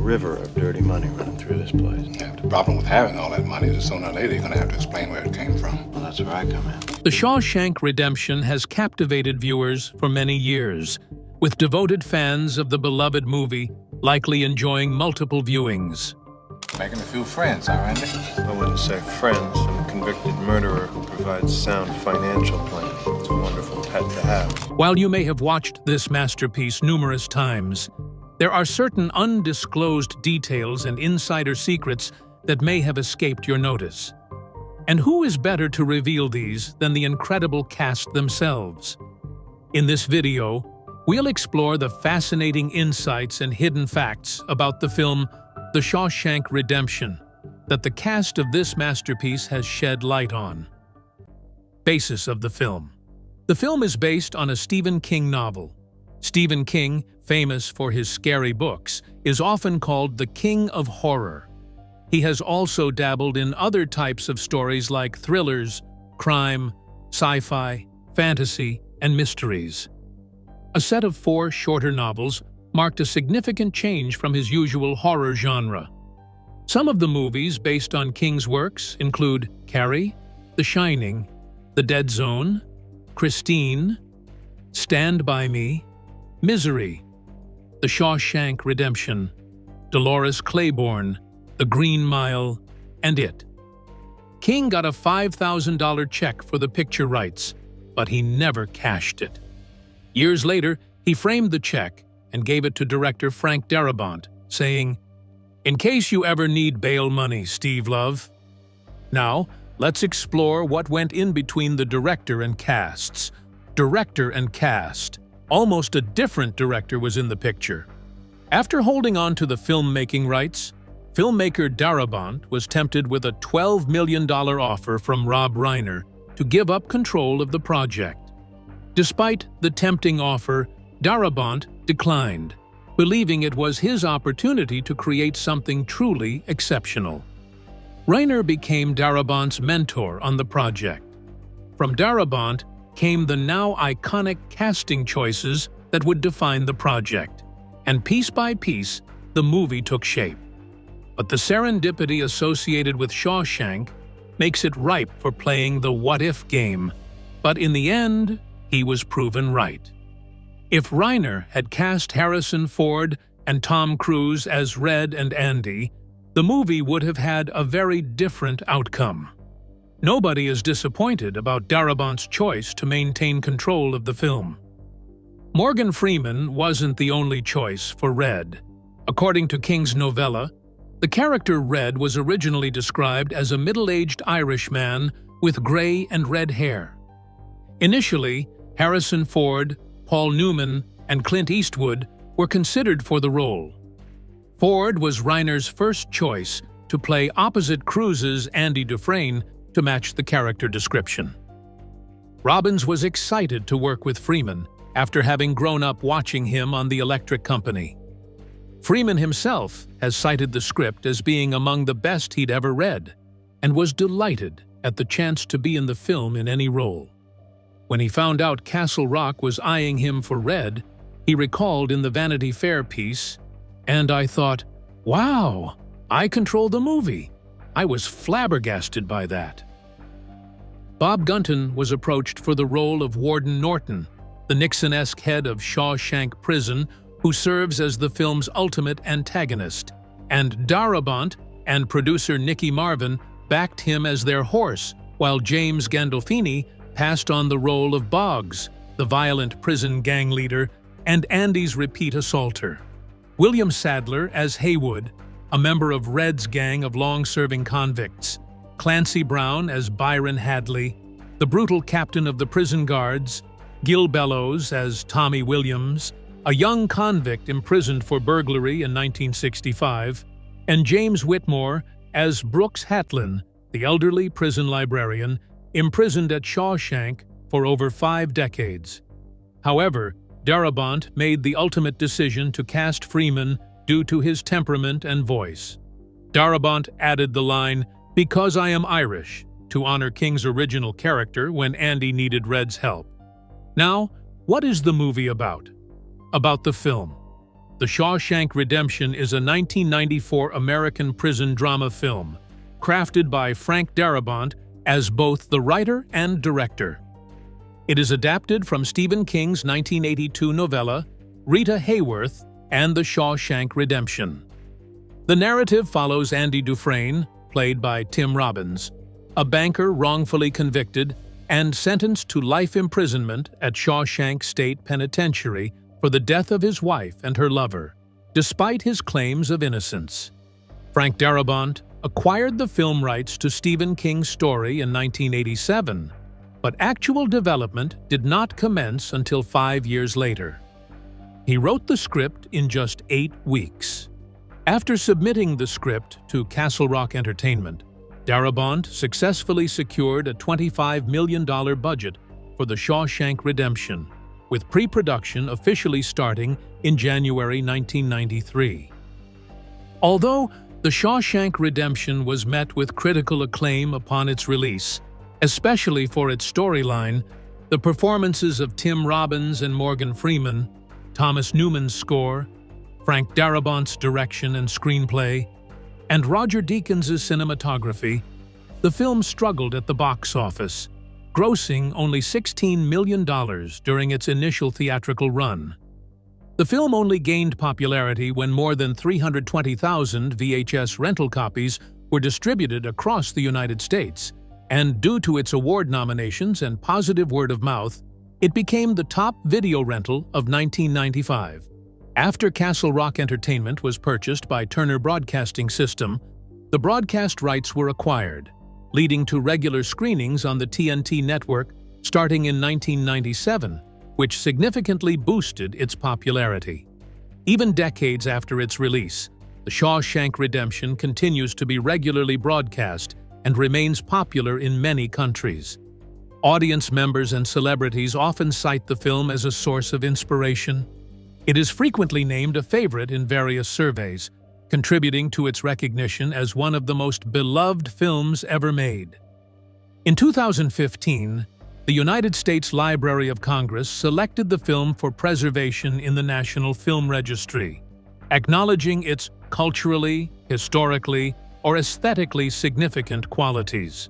river of dirty money running through this place. Yeah, the problem with having all that money is sooner or later you're going to have to explain where it came from. Well, that's where I come in. The Shawshank Redemption has captivated viewers for many years, with devoted fans of the beloved movie likely enjoying multiple viewings. Making a few friends, huh, Randy? I wouldn't say friends. I'm a convicted murderer who provides sound financial planning. It's a wonderful pet to have. While you may have watched this masterpiece numerous times, there are certain undisclosed details and insider secrets that may have escaped your notice. And who is better to reveal these than the incredible cast themselves? In this video, we'll explore the fascinating insights and hidden facts about the film The Shawshank Redemption that the cast of this masterpiece has shed light on. Basis of the film. The film is based on a Stephen King novel. Stephen King, famous for his scary books, is often called the King of Horror. He has also dabbled in other types of stories like thrillers, crime, sci-fi, fantasy, and mysteries. A set of 4 shorter novels marked a significant change from his usual horror genre. Some of the movies based on King's works include Carrie, The Shining, The Dead Zone, Christine, Stand By Me, Misery, The Shawshank Redemption, Dolores Claiborne, The Green Mile, and It. King got a $5,000 check for the picture rights, but he never cashed it. Years later, he framed the check and gave it to director Frank Darabont, saying, "In case you ever need bail money, Steve Love." Now, let's explore what went in between the director and casts. Director and cast. Almost a different director was in the picture. After holding on to the filmmaking rights, filmmaker Darabont was tempted with a $12 million offer from Rob Reiner to give up control of the project. Despite the tempting offer, Darabont declined, believing it was his opportunity to create something truly exceptional. Reiner became Darabont's mentor on the project. From Darabont came the now iconic casting choices that would define the project, and piece by piece, the movie took shape. But the serendipity associated with Shawshank makes it ripe for playing the what-if game, but in the end, he was proven right. If Reiner had cast Harrison Ford and Tom Cruise as Red and Andy, the movie would have had a very different outcome. Nobody is disappointed about Darabont's choice to maintain control of the film. Morgan Freeman wasn't the only choice for Red. According to King's novella, the character Red was originally described as a middle-aged Irish man with gray and red hair. Initially, Harrison Ford, Paul Newman, and Clint Eastwood were considered for the role. Ford was Reiner's first choice to play opposite Cruise's Andy Dufresne to match the character description. Robbins was excited to work with Freeman after having grown up watching him on The Electric Company. Freeman himself has cited the script as being among the best he'd ever read, and was delighted at the chance to be in the film in any role. When he found out Castle Rock was eyeing him for Red, he recalled in the Vanity Fair piece, "And I thought, wow, I control the movie. I was flabbergasted by that." Bob Gunton was approached for the role of Warden Norton, the Nixon-esque head of Shawshank Prison, who serves as the film's ultimate antagonist, and Darabont and producer Nicky Marvin backed him as their horse, while James Gandolfini passed on the role of Boggs, the violent prison gang leader, and Andy's repeat assaulter. William Sadler as Haywood, a member of Red's gang of long-serving convicts, Clancy Brown as Byron Hadley, the brutal captain of the prison guards, Gil Bellows as Tommy Williams, a young convict imprisoned for burglary in 1965, and James Whitmore as Brooks Hatlin, the elderly prison librarian, imprisoned at Shawshank for over 5 decades. However, Darabont made the ultimate decision to cast Freeman due to his temperament and voice. Darabont added the line, "Because I am Irish," to honor King's original character when Andy needed Red's help. Now, what is the movie about? About the film. The Shawshank Redemption is a 1994 American prison drama film, crafted by Frank Darabont as both the writer and director. It is adapted from Stephen King's 1982 novella, Rita Hayworth and The Shawshank Redemption. The narrative follows Andy Dufresne, played by Tim Robbins, a banker wrongfully convicted and sentenced to life imprisonment at Shawshank State Penitentiary for the death of his wife and her lover, despite his claims of innocence. Frank Darabont acquired the film rights to Stephen King's story in 1987, but actual development did not commence until 5 years later. He wrote the script in just 8 weeks. After submitting the script to Castle Rock Entertainment, Darabont successfully secured a $25 million budget for The Shawshank Redemption, with pre-production officially starting in January 1993. Although The Shawshank Redemption was met with critical acclaim upon its release, especially for its storyline, the performances of Tim Robbins and Morgan Freeman, Thomas Newman's score, Frank Darabont's direction and screenplay, and Roger Deakins' cinematography, the film struggled at the box office, grossing only $16 million during its initial theatrical run. The film only gained popularity when more than 320,000 VHS rental copies were distributed across the United States, and due to its award nominations and positive word of mouth, it became the top video rental of 1995. After Castle Rock Entertainment was purchased by Turner Broadcasting System, the broadcast rights were acquired, leading to regular screenings on the TNT network starting in 1997, which significantly boosted its popularity. Even decades after its release, The Shawshank Redemption continues to be regularly broadcast and remains popular in many countries. Audience members and celebrities often cite the film as a source of inspiration. It is frequently named a favorite in various surveys, contributing to its recognition as one of the most beloved films ever made. In 2015, the United States Library of Congress selected the film for preservation in the National Film Registry, acknowledging its culturally, historically, or aesthetically significant qualities.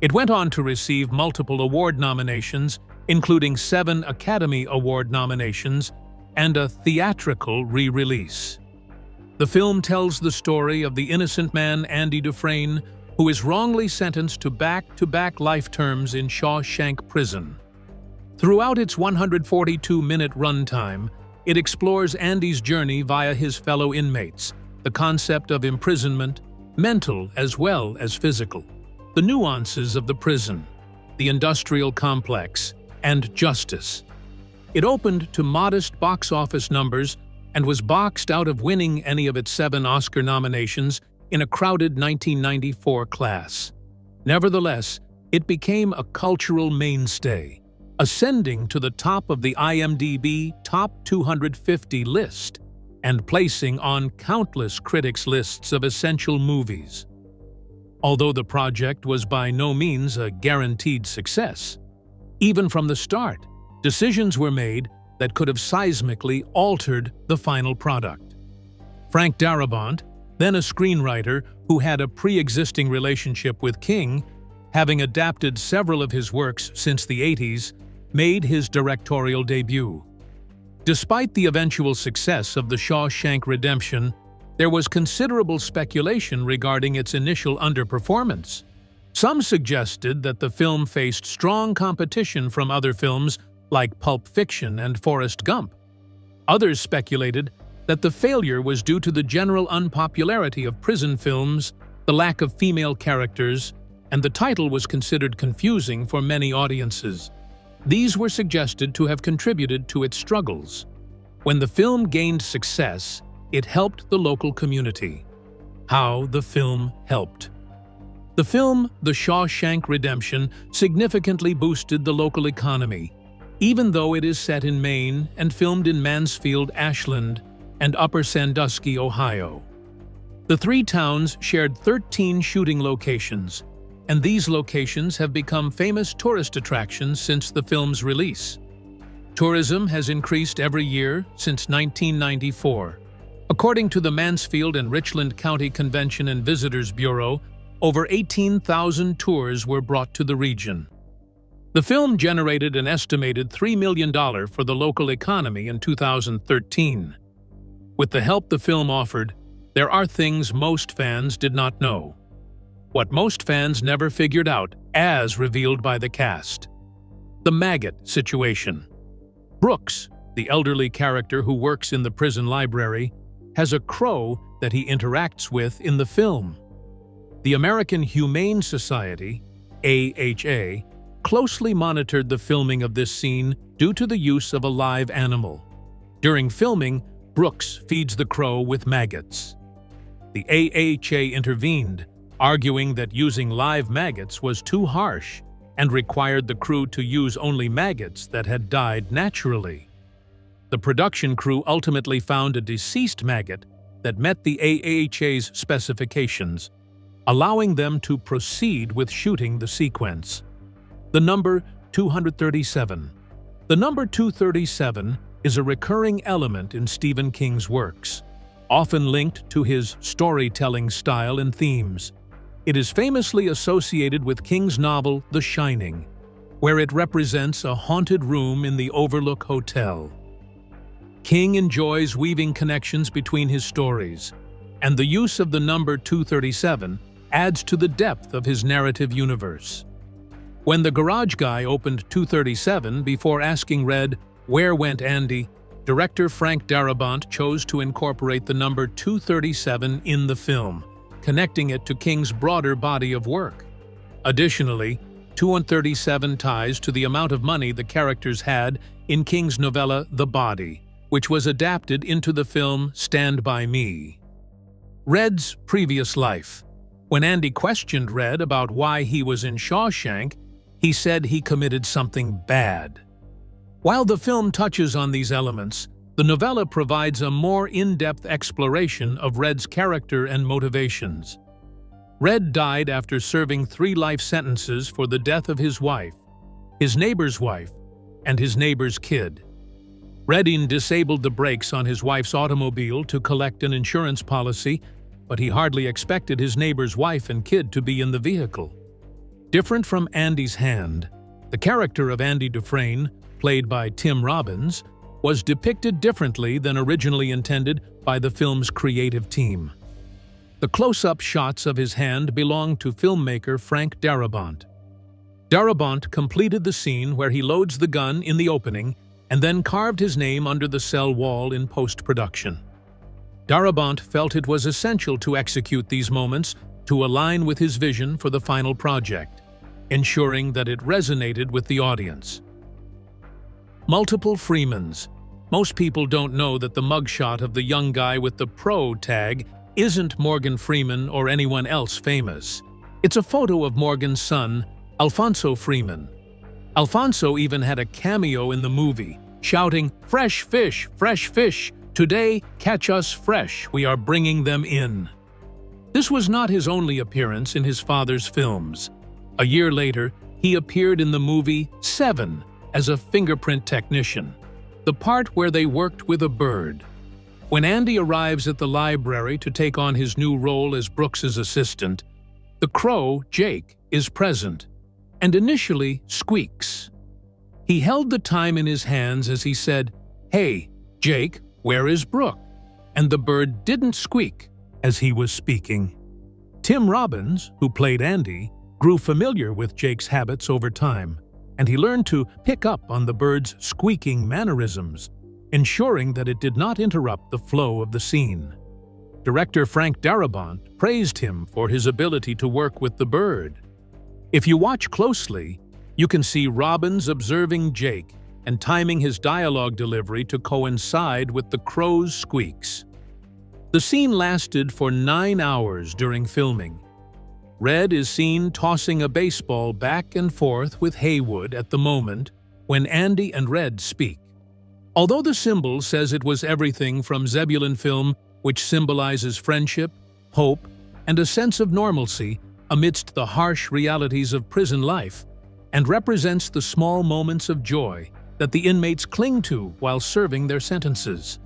It went on to receive multiple award nominations, including 7 Academy Award nominations and a theatrical re-release. The film tells the story of the innocent man Andy Dufresne, who is wrongly sentenced to back-to-back life terms in Shawshank Prison. Throughout its 142-minute runtime, it explores Andy's journey via his fellow inmates, the concept of imprisonment, mental as well as physical, the nuances of the prison, the industrial complex, and justice. It opened to modest box office numbers and was boxed out of winning any of its 7 Oscar nominations in a crowded 1994 class. Nevertheless, it became a cultural mainstay, ascending to the top of the IMDb Top 250 list and placing on countless critics' lists of essential movies. Although the project was by no means a guaranteed success, even from the start, decisions were made that could have seismically altered the final product. Frank Darabont, then a screenwriter who had a pre-existing relationship with King, having adapted several of his works since the 80s, made his directorial debut. Despite the eventual success of The Shawshank Redemption, there was considerable speculation regarding its initial underperformance. Some suggested that the film faced strong competition from other films like Pulp Fiction and Forrest Gump. Others speculated that the failure was due to the general unpopularity of prison films, the lack of female characters, and the title was considered confusing for many audiences. These were suggested to have contributed to its struggles. When the film gained success, it helped the local community. How the film helped. The film, The Shawshank Redemption, significantly boosted the local economy, even though it is set in Maine and filmed in Mansfield, Ashland, and Upper Sandusky, Ohio. The 3 towns shared 13 shooting locations, and these locations have become famous tourist attractions since the film's release. Tourism has increased every year since 1994. According to the Mansfield and Richland County Convention and Visitors Bureau, over 18,000 tours were brought to the region. The film generated an estimated $3 million for the local economy in 2013. With the help the film offered, there are things most fans did not know. What most fans never figured out, as revealed by the cast. The maggot situation. Brooks, the elderly character who works in the prison library, has a crow that he interacts with in the film. The American Humane Society, AHA, closely monitored the filming of this scene due to the use of a live animal. During filming, Brooks feeds the crow with maggots. The AHA intervened, arguing that using live maggots was too harsh and required the crew to use only maggots that had died naturally. The production crew ultimately found a deceased maggot that met the AHA's specifications, allowing them to proceed with shooting the sequence. The number 237. The number 237 is a recurring element in Stephen King's works, often linked to his storytelling style and themes. It is famously associated with King's novel The Shining, where it represents a haunted room in the Overlook Hotel. King enjoys weaving connections between his stories, and the use of the number 237 adds to the depth of his narrative universe. When the garage guy opened 237 before asking Red, "Where went Andy?" director Frank Darabont chose to incorporate the number 237 in the film, connecting it to King's broader body of work. Additionally, 237 ties to the amount of money the characters had in King's novella The Body, which was adapted into the film Stand By Me. Red's previous life. When Andy questioned Red about why he was in Shawshank, he said he committed something bad. While the film touches on these elements, the novella provides a more in-depth exploration of Red's character and motivations. Red died after serving 3 life sentences for the death of his wife, his neighbor's wife, and his neighbor's kid. Redding disabled the brakes on his wife's automobile to collect an insurance policy, but he hardly expected his neighbor's wife and kid to be in the vehicle. Different from Andy's hand, the character of Andy Dufresne, played by Tim Robbins, was depicted differently than originally intended by the film's creative team. The close-up shots of his hand belong to filmmaker Frank Darabont. Darabont completed the scene where he loads the gun in the opening and then carved his name under the cell wall in post-production. Darabont felt it was essential to execute these moments to align with his vision for the final project, ensuring that it resonated with the audience. Multiple Freemans. Most people don't know that the mugshot of the young guy with the pro tag isn't Morgan Freeman or anyone else famous. It's a photo of Morgan's son, Alfonso Freeman. Alfonso even had a cameo in the movie, shouting, fresh fish, today catch us fresh, we are bringing them in." This was not his only appearance in his father's films. A year later, he appeared in the movie Seven as a fingerprint technician, the part where they worked with a bird. When Andy arrives at the library to take on his new role as Brooks's assistant, the crow, Jake, is present, and initially squeaks. He held the time in his hands as he said, "Hey, Jake, where is Brooke?" And the bird didn't squeak as he was speaking. Tim Robbins, who played Andy, grew familiar with Jake's habits over time, and he learned to pick up on the bird's squeaking mannerisms, ensuring that it did not interrupt the flow of the scene. Director Frank Darabont praised him for his ability to work with the bird. If you watch closely, you can see Robbins observing Jake and timing his dialogue delivery to coincide with the crow's squeaks. The scene lasted for 9 hours during filming. Red is seen tossing a baseball back and forth with Haywood at the moment when Andy and Red speak. Although the symbol says it was everything from Zebulon film, which symbolizes friendship, hope, and a sense of normalcy amidst the harsh realities of prison life, and represents the small moments of joy, that the inmates cling to while serving their sentences.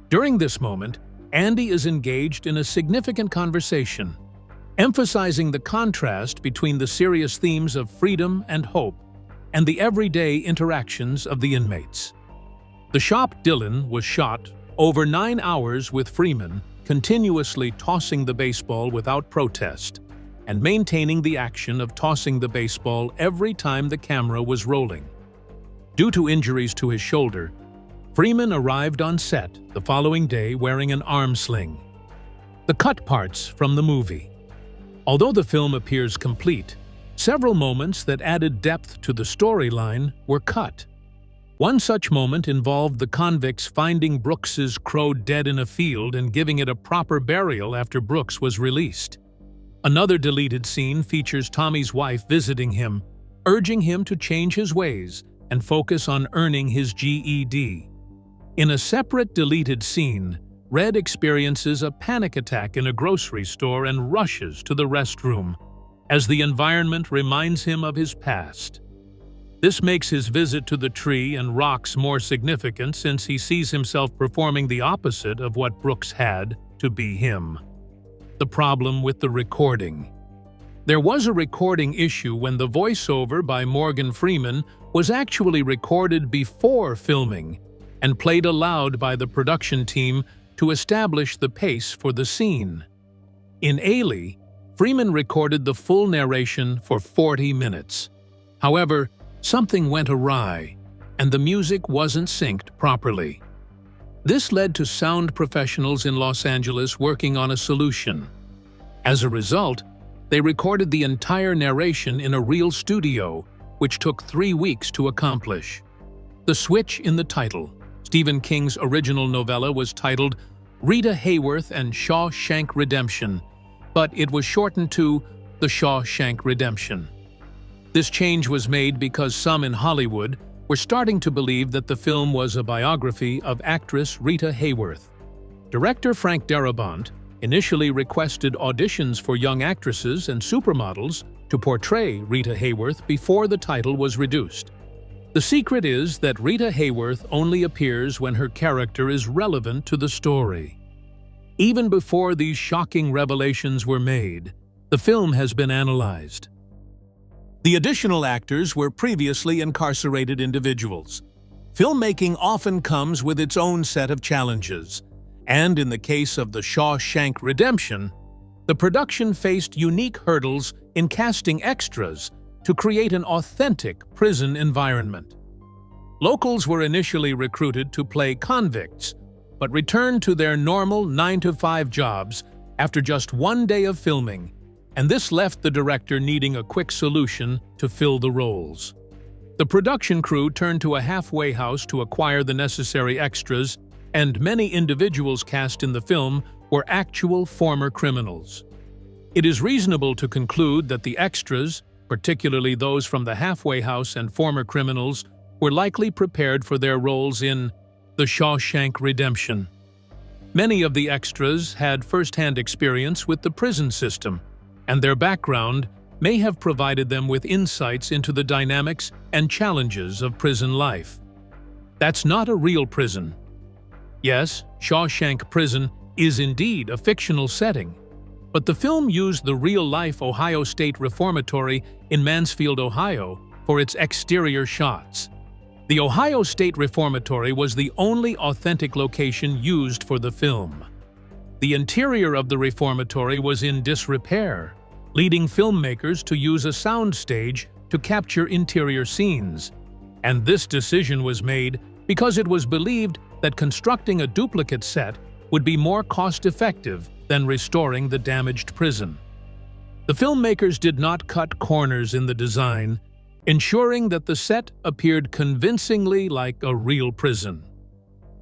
During this moment, Andy is engaged in a significant conversation, emphasizing the contrast between the serious themes of freedom and hope and the everyday interactions of the inmates. The shop Dylan was shot over 9 hours with Freeman continuously tossing the baseball without protest and maintaining the action of tossing the baseball every time the camera was rolling. Due to injuries to his shoulder, Freeman arrived on set the following day wearing an arm sling. The cut parts from the movie. Although the film appears complete, several moments that added depth to the storyline were cut. One such moment involved the convicts finding Brooks's crow dead in a field and giving it a proper burial after Brooks was released. Another deleted scene features Tommy's wife visiting him, urging him to change his ways and focus on earning his GED. In a separate deleted scene, Red experiences a panic attack in a grocery store and rushes to the restroom, as the environment reminds him of his past. This makes his visit to the tree and rocks more significant since he sees himself performing the opposite of what Brooks had to be him. The problem with the recording. There was a recording issue when the voiceover by Morgan Freeman was actually recorded before filming and played aloud by the production team to establish the pace for the scene. In Ailey, Freeman recorded the full narration for 40 minutes. However, something went awry, and the music wasn't synced properly. This led to sound professionals in Los Angeles working on a solution. As a result, they recorded the entire narration in a real studio, which took 3 weeks to accomplish. The switch in the title. Stephen King's original novella was titled Rita Hayworth and Shawshank Redemption, but it was shortened to The Shawshank Redemption. This change was made because some in Hollywood were starting to believe that the film was a biography of actress Rita Hayworth. Director Frank Darabont initially requested auditions for young actresses and supermodels to portray Rita Hayworth before the title was reduced. The secret is that Rita Hayworth only appears when her character is relevant to the story. Even before these shocking revelations were made, the film has been analyzed. The additional actors were previously incarcerated individuals. Filmmaking often comes with its own set of challenges, and in the case of The Shawshank Redemption, the production faced unique hurdles in casting extras to create an authentic prison environment. Locals were initially recruited to play convicts, but returned to their normal 9-to-5 jobs after just 1 day of filming, and this left the director needing a quick solution to fill the roles. The production crew turned to a halfway house to acquire the necessary extras, and many individuals cast in the film were actual former criminals. It is reasonable to conclude that the extras, particularly those from the halfway house and former criminals, were likely prepared for their roles in The Shawshank Redemption. Many of the extras had first-hand experience with the prison system, and their background may have provided them with insights into the dynamics and challenges of prison life. That's not a real prison. Yes, Shawshank Prison is indeed a fictional setting, but the film used the real-life Ohio State Reformatory in Mansfield, Ohio, for its exterior shots. The Ohio State Reformatory was the only authentic location used for the film. The interior of the reformatory was in disrepair, leading filmmakers to use a soundstage to capture interior scenes. And this decision was made because it was believed that constructing a duplicate set would be more cost-effective than restoring the damaged prison. The filmmakers did not cut corners in the design, ensuring that the set appeared convincingly like a real prison.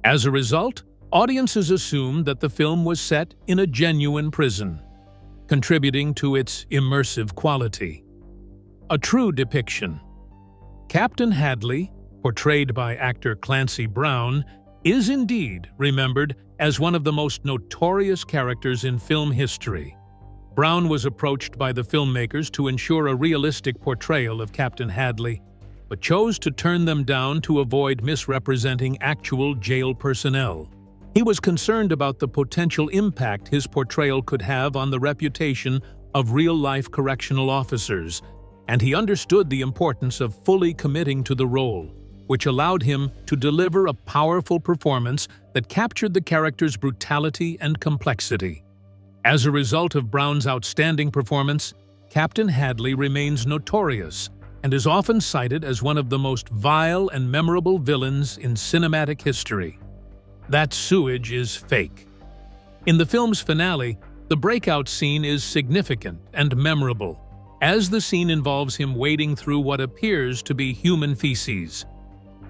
As a result, audiences assumed that the film was set in a genuine prison, contributing to its immersive quality. A true depiction. Captain Hadley, portrayed by actor Clancy Brown, is indeed remembered as one of the most notorious characters in film history. Brown was approached by the filmmakers to ensure a realistic portrayal of Captain Hadley, but chose to turn them down to avoid misrepresenting actual jail personnel. He was concerned about the potential impact his portrayal could have on the reputation of real-life correctional officers, and he understood the importance of fully committing to the role, which allowed him to deliver a powerful performance that captured the character's brutality and complexity. As a result of Brown's outstanding performance, Captain Hadley remains notorious and is often cited as one of the most vile and memorable villains in cinematic history. That sewage is fake. In the film's finale, the breakout scene is significant and memorable, as the scene involves him wading through what appears to be human feces.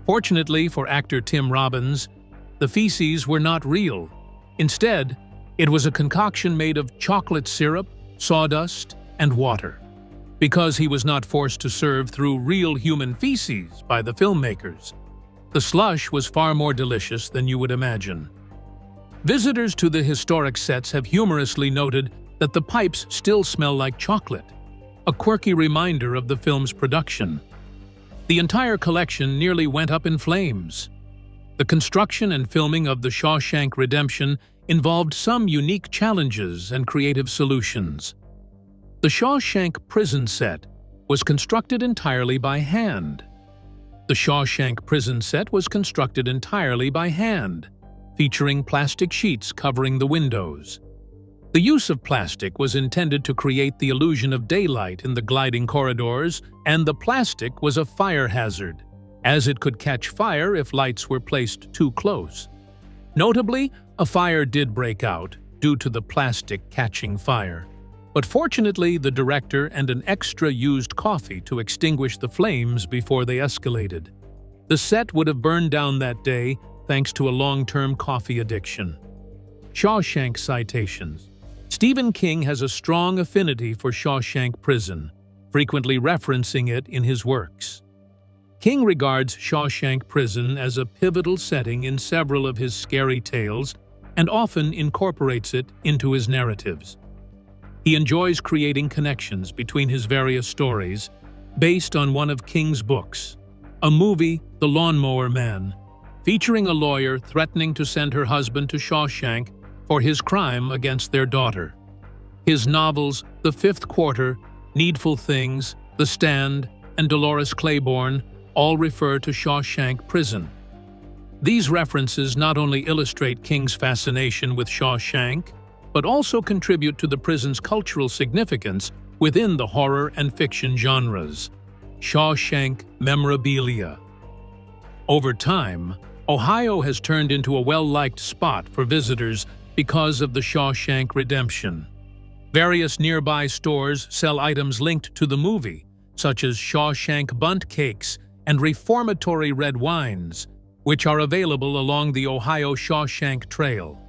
Fortunately for actor Tim Robbins, the feces were not real. Instead, it was a concoction made of chocolate syrup, sawdust, and water. Because he was not forced to serve through real human feces by the filmmakers, the slush was far more delicious than you would imagine. Visitors to the historic sets have humorously noted that the pipes still smell like chocolate, a quirky reminder of the film's production. The entire collection nearly went up in flames. The construction and filming of The Shawshank Redemption involved some unique challenges and creative solutions. The Shawshank prison set was constructed entirely by hand. Featuring plastic sheets covering the windows. The use of plastic was intended to create the illusion of daylight in the gliding corridors, and the plastic was a fire hazard, as it could catch fire if lights were placed too close. Notably, a fire did break out due to the plastic catching fire, but fortunately the director and an extra used coffee to extinguish the flames before they escalated. The set would have burned down that day thanks to a long-term coffee addiction. Shawshank citations. Stephen King has a strong affinity for Shawshank Prison, frequently referencing it in his works. King regards Shawshank Prison as a pivotal setting in several of his scary tales and often incorporates it into his narratives. He enjoys creating connections between his various stories based on one of King's books, a movie, The Lawnmower Man, featuring a lawyer threatening to send her husband to Shawshank for his crime against their daughter. His novels, The Fifth Quarter, Needful Things, The Stand, and Dolores Claiborne all refer to Shawshank Prison. These references not only illustrate King's fascination with Shawshank, but also contribute to the prison's cultural significance within the horror and fiction genres. Shawshank memorabilia. Over time, Ohio has turned into a well-liked spot for visitors because of the Shawshank Redemption. Various nearby stores sell items linked to the movie, such as Shawshank Bundt cakes and reformatory red wines, which are available along the Ohio Shawshank Trail.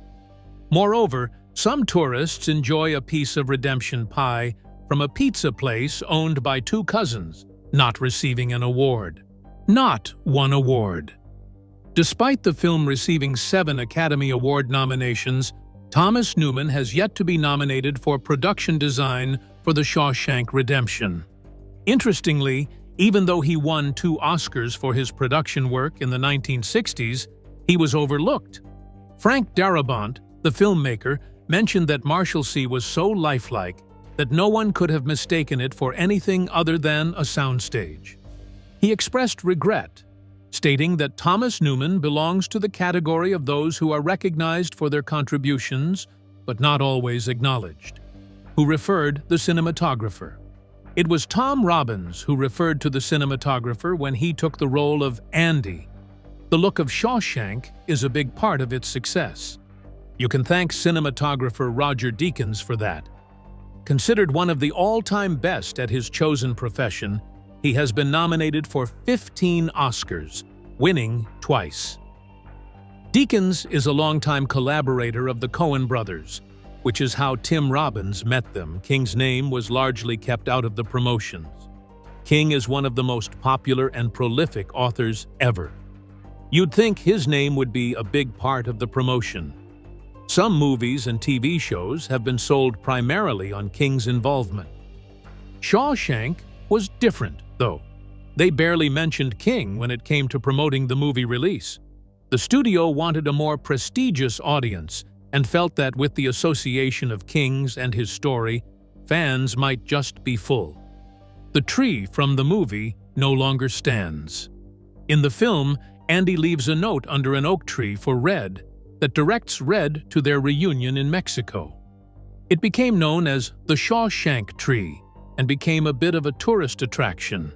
Moreover, some tourists enjoy a piece of redemption pie from a pizza place owned by two cousins, not receiving an award. Not one award. Despite the film receiving 7 Academy Award nominations, Thomas Newman has yet to be nominated for production design for The Shawshank Redemption. Interestingly, even though he won 2 Oscars for his production work in the 1960s, he was overlooked. Frank Darabont, the filmmaker, mentioned that Marshalsea was so lifelike that no one could have mistaken it for anything other than a soundstage. He expressed regret, stating that Thomas Newman belongs to the category of those who are recognized for their contributions, but not always acknowledged. Who referred the cinematographer. It was Tom Robbins who referred to the cinematographer when he took the role of Andy. The look of Shawshank is a big part of its success. You can thank cinematographer Roger Deakins for that. Considered one of the all-time best at his chosen profession, he has been nominated for 15 Oscars, winning twice. Deakins is a longtime collaborator of the Coen brothers, which is how Tim Robbins met them. King's name was largely kept out of the promotions. King is one of the most popular and prolific authors ever. You'd think his name would be a big part of the promotion. Some movies and TV shows have been sold primarily on King's involvement. Shawshank was different, though. They barely mentioned King when it came to promoting the movie release. The studio wanted a more prestigious audience and felt that with the association of Kings and his story, fans might just be full. The tree from the movie no longer stands. In the film, Andy leaves a note under an oak tree for Red that directs Red to their reunion in Mexico. It became known as the Shawshank tree and became a bit of a tourist attraction.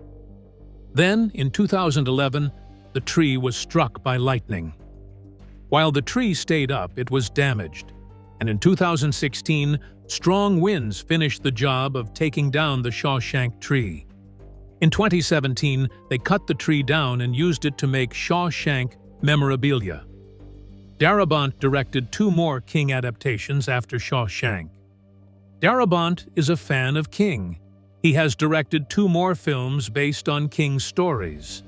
Then, in 2011, the tree was struck by lightning. While the tree stayed up, it was damaged, and in 2016, strong winds finished the job of taking down the Shawshank tree. In 2017, they cut the tree down and used it to make Shawshank memorabilia. Darabont directed 2 more King adaptations after Shawshank. Darabont is a fan of King. He has directed 2 more films based on King's stories.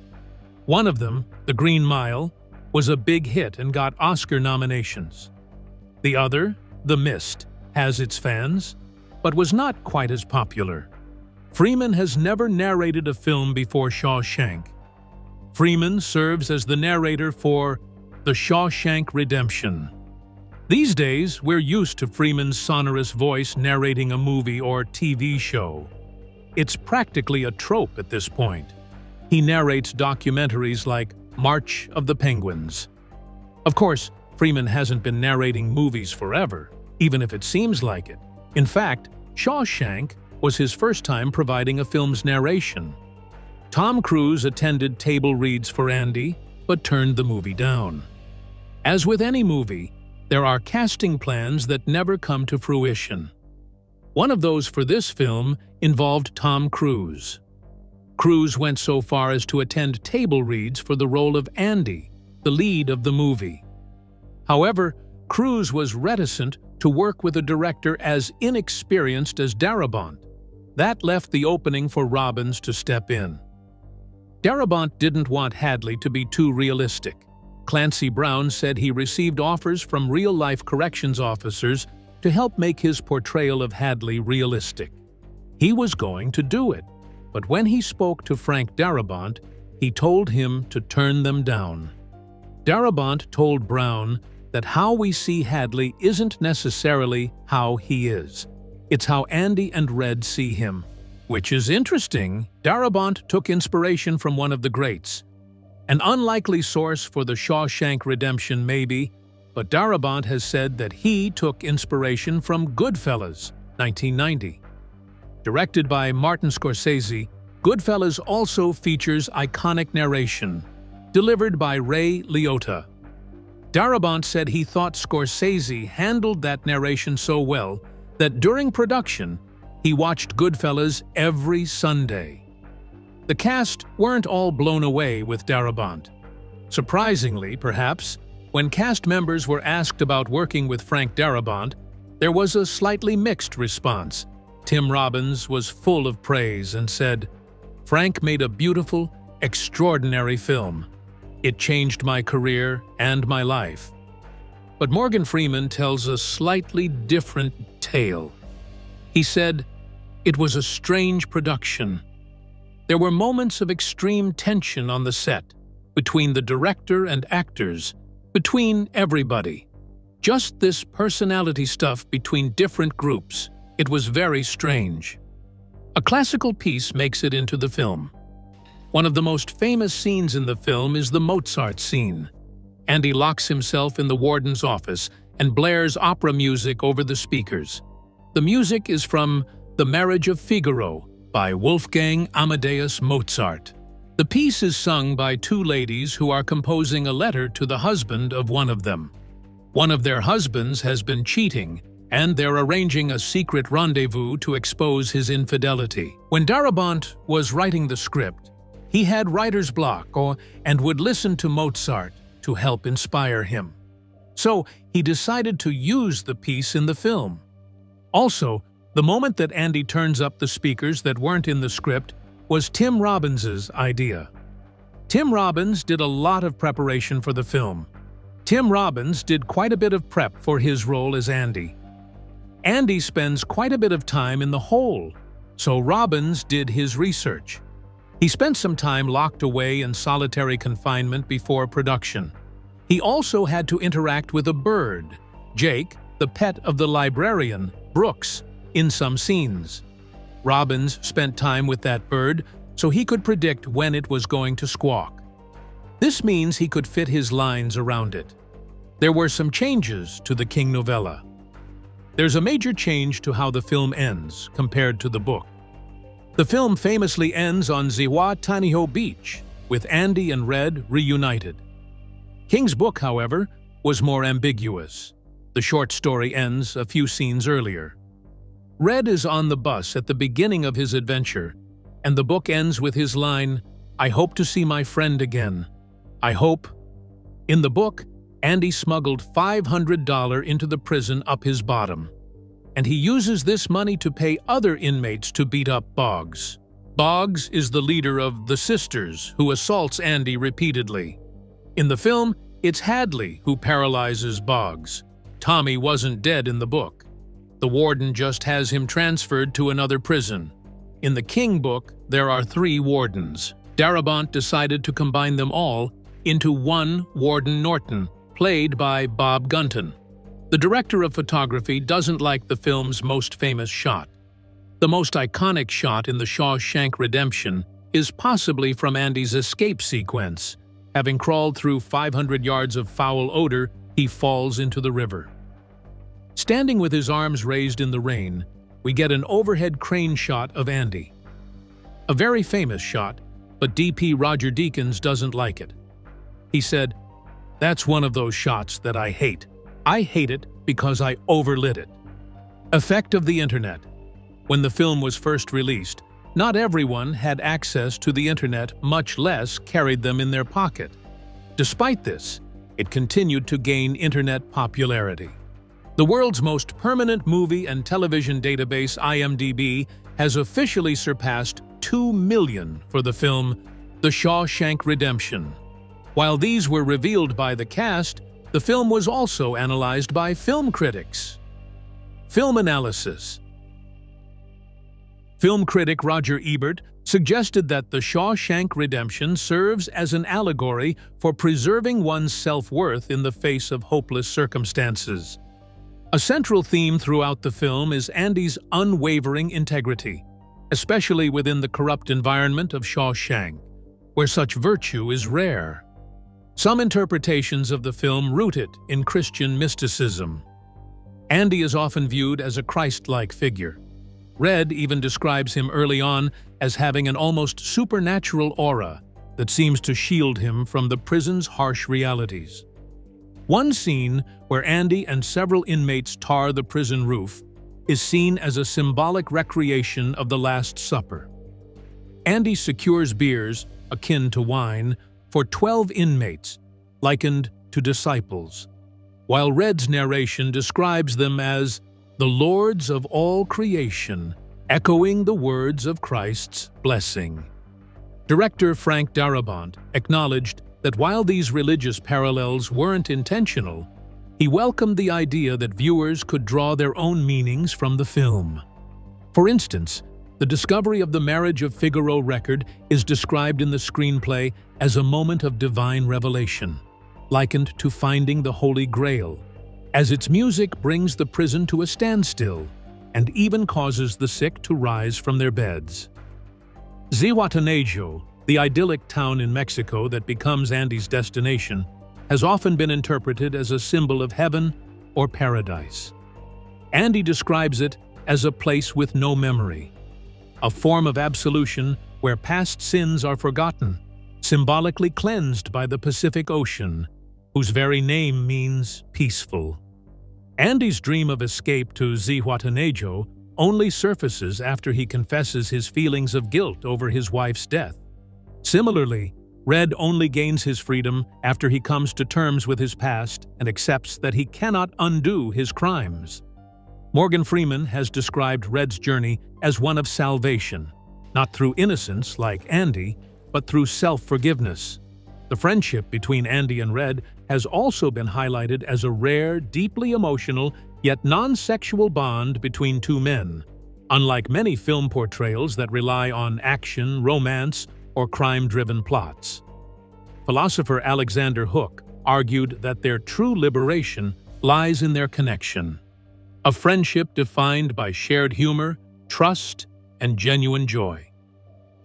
One of them, The Green Mile, was a big hit and got Oscar nominations. The other, The Mist, has its fans, but was not quite as popular. Freeman has never narrated a film before Shawshank. Freeman serves as the narrator for The Shawshank Redemption. These days, we're used to Freeman's sonorous voice narrating a movie or TV show. It's practically a trope at this point. He narrates documentaries like March of the Penguins. Of course, Freeman hasn't been narrating movies forever, even if it seems like it. In fact, Shawshank was his first time providing a film's narration. Tom Cruise attended table reads for Andy, but turned the movie down. As with any movie, there are casting plans that never come to fruition. One of those for this film involved Tom Cruise. Cruise went so far as to attend table reads for the role of Andy, the lead of the movie. However, Cruise was reticent to work with a director as inexperienced as Darabont. That left the opening for Robbins to step in. Darabont didn't want Hadley to be too realistic. Clancy Brown said he received offers from real-life corrections officers to help make his portrayal of Hadley realistic. He was going to do it, but when he spoke to Frank Darabont, he told him to turn them down. Darabont told Brown that how we see Hadley isn't necessarily how he is. It's how Andy and Red see him. Which is interesting. Darabont took inspiration from one of the greats. An unlikely source for The Shawshank Redemption maybe, but Darabont has said that he took inspiration from Goodfellas, 1990. Directed by Martin Scorsese, Goodfellas also features iconic narration, delivered by Ray Liotta. Darabont said he thought Scorsese handled that narration so well that during production, he watched Goodfellas every Sunday. The cast weren't all blown away with Darabont. Surprisingly, perhaps, when cast members were asked about working with Frank Darabont, there was a slightly mixed response. Tim Robbins was full of praise and said, "Frank made a beautiful, extraordinary film. It changed my career and my life." But Morgan Freeman tells a slightly different tale. He said, "It was a strange production. There were moments of extreme tension on the set, between the director and actors, between everybody. Just this personality stuff between different groups. It was very strange." A classical piece makes it into the film. One of the most famous scenes in the film is the Mozart scene. Andy locks himself in the warden's office and blares opera music over the speakers. The music is from The Marriage of Figaro by Wolfgang Amadeus Mozart. The piece is sung by 2 ladies who are composing a letter to the husband of one of them. One of their husbands has been cheating, and they're arranging a secret rendezvous to expose his infidelity. When Darabont was writing the script, he had writer's block and would listen to Mozart to help inspire him. So he decided to use the piece in the film. Also, the moment that Andy turns up the speakers that weren't in the script was Tim Robbins's idea. Tim Robbins did a lot of preparation for the film. Tim Robbins did quite a bit of prep for his role as Andy. Andy spends quite a bit of time in the hole, so Robbins did his research. He spent some time locked away in solitary confinement before production. He also had to interact with a bird, Jake, the pet of the librarian, Brooks, in some scenes. Robbins spent time with that bird so he could predict when it was going to squawk. This means he could fit his lines around it. There were some changes to the King novella. There's a major change to how the film ends compared to the book. The film famously ends on Zihuatanejo Beach, with Andy and Red reunited. King's book, however, was more ambiguous. The short story ends a few scenes earlier. Red is on the bus at the beginning of his adventure, and the book ends with his line, "I hope to see my friend again. I hope." In the book, Andy smuggled $500 into the prison up his bottom, and he uses this money to pay other inmates to beat up Boggs. Boggs is the leader of the Sisters, who assaults Andy repeatedly. In the film, it's Hadley who paralyzes Boggs. Tommy wasn't dead in the book. The warden just has him transferred to another prison. In the King book, there are 3 wardens. Darabont decided to combine them all into one Warden Norton, played by Bob Gunton. The director of photography doesn't like the film's most famous shot. The most iconic shot in the Shawshank Redemption is possibly from Andy's escape sequence. Having crawled through 500 yards of foul odor, he falls into the river. Standing with his arms raised in the rain, we get an overhead crane shot of Andy. A very famous shot, but DP Roger Deakins doesn't like it. He said, "That's one of those shots that I hate. I hate it because I overlit it." Effect of the internet. When the film was first released, not everyone had access to the internet, much less carried them in their pocket. Despite this, it continued to gain internet popularity. The world's most permanent movie and television database, IMDb, has officially surpassed 2 million for the film The Shawshank Redemption. While these were revealed by the cast, the film was also analyzed by film critics. Film analysis. Film critic Roger Ebert suggested that The Shawshank Redemption serves as an allegory for preserving one's self-worth in the face of hopeless circumstances. A central theme throughout the film is Andy's unwavering integrity, especially within the corrupt environment of Shawshank, where such virtue is rare. Some interpretations of the film root it in Christian mysticism. Andy is often viewed as a Christ-like figure. Red even describes him early on as having an almost supernatural aura that seems to shield him from the prison's harsh realities. One scene where Andy and several inmates tar the prison roof is seen as a symbolic recreation of the Last Supper. Andy secures beers, akin to wine, for 12 inmates, likened to disciples, while Red's narration describes them as the lords of all creation, echoing the words of Christ's blessing. Director Frank Darabont acknowledged that while these religious parallels weren't intentional, he welcomed the idea that viewers could draw their own meanings from the film. For instance, the discovery of the Marriage of Figaro record is described in the screenplay as a moment of divine revelation, likened to finding the Holy Grail, as its music brings the prison to a standstill and even causes the sick to rise from their beds. Zihuatanejo, the idyllic town in Mexico that becomes Andy's destination, has often been interpreted as a symbol of heaven or paradise. Andy describes it as a place with no memory, a form of absolution where past sins are forgotten, symbolically cleansed by the Pacific Ocean, whose very name means peaceful. Andy's dream of escape to Zihuatanejo only surfaces after he confesses his feelings of guilt over his wife's death. Similarly, Red only gains his freedom after he comes to terms with his past and accepts that he cannot undo his crimes. Morgan Freeman has described Red's journey as one of salvation, not through innocence like Andy, but through self-forgiveness. The friendship between Andy and Red has also been highlighted as a rare, deeply emotional, yet non-sexual bond between two men. Unlike many film portrayals that rely on action, romance, or crime-driven plots. Philosopher Alexander Hooke argued that their true liberation lies in their connection, a friendship defined by shared humor, trust, and genuine joy.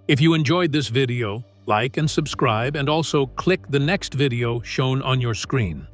If you enjoyed this video, like and subscribe, and also click the next video shown on your screen.